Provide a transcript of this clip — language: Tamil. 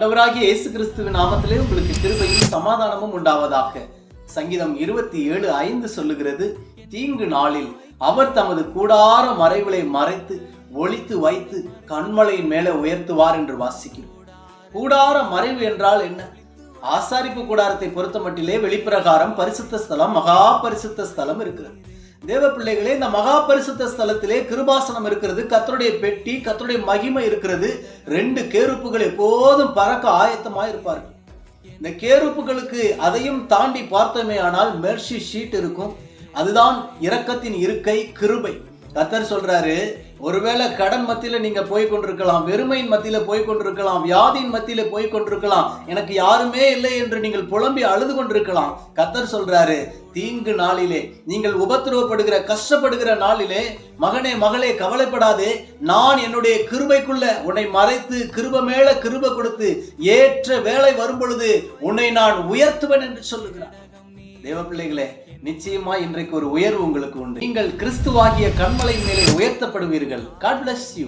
ஆண்டவராகிய இயேசு கிறிஸ்துவின் நாமத்திலே உங்களுக்கு கிருபையும் சமாதானமும் உண்டாவதாக. சங்கீதம் 27:5 சொல்லுகிறது, தீங்கு நாளில் அவர் தமது கூடார மறைவிலை மறைத்து ஒளித்து வைத்து கண்மலையின் மேலே உயர்த்துவார் என்று வாசிக்கிறோம். கூடார மறைவு என்றால் என்ன? ஆசாரிப்பு கூடாரத்தை பொறுத்த மட்டிலே வெளிப்பிரகாரம் பரிசுத்த ஸ்தலம், மகா பரிசுத்த ஸ்தலம் இருக்கிறது. தேவ பிள்ளைகளே, இந்த மகா பரிசுத்த ஸ்தலத்திலே கிருபாசனம் இருக்கிறது, கர்த்தருடைய பெட்டி, கர்த்தருடைய மகிமை இருக்கிறது. 2 கேருப்புகள் எப்போதும் பறக்க ஆயத்தமாய் இருப்பார்கள். இந்த கேருப்புகளுக்கு அதையும் தாண்டி பார்த்தோமே ஆனால் மெர்சி ஷீட் இருக்கும். அதுதான் இரக்கத்தின் இருக்கை, கிருபை. கர்த்தர் சொல்றாரு, ஒருவேளை கடன் மத்தியில நீங்க போய் கொண்டிருக்கலாம், வெறுமையின் மத்தியில போய் கொண்டிருக்கலாம், வியாதியின் மத்தியில போய் கொண்டிருக்கலாம், எனக்கு யாருமே இல்லை என்று நீங்கள் புலம்பி அழுது கொண்டிருக்கலாம். கர்த்தர் சொல்றாரு, தீங்கு நாளிலே, நீங்கள் உபத்திரவப்படுகிற கஷ்டப்படுகிற நாளிலே, மகனே மகளே கவலைப்படாதே, நான் என்னுடைய கிருபைக்குள்ள உன்னை மறைத்து கிருபை மேல கிருபை கொடுத்து ஏற்ற வேலை வரும் பொழுது உன்னை நான் உயர்த்துவேன் என்று சொல்லுகிறார். தேவ பிள்ளைகளே, நிச்சயமா இன்றைக்கு ஒரு உயர்வு உங்களுக்கு உண்டு. நீங்கள் கிறிஸ்துவாகிய கண்மலை மேலே உயர்த்தப்படுவீர்கள். God bless you.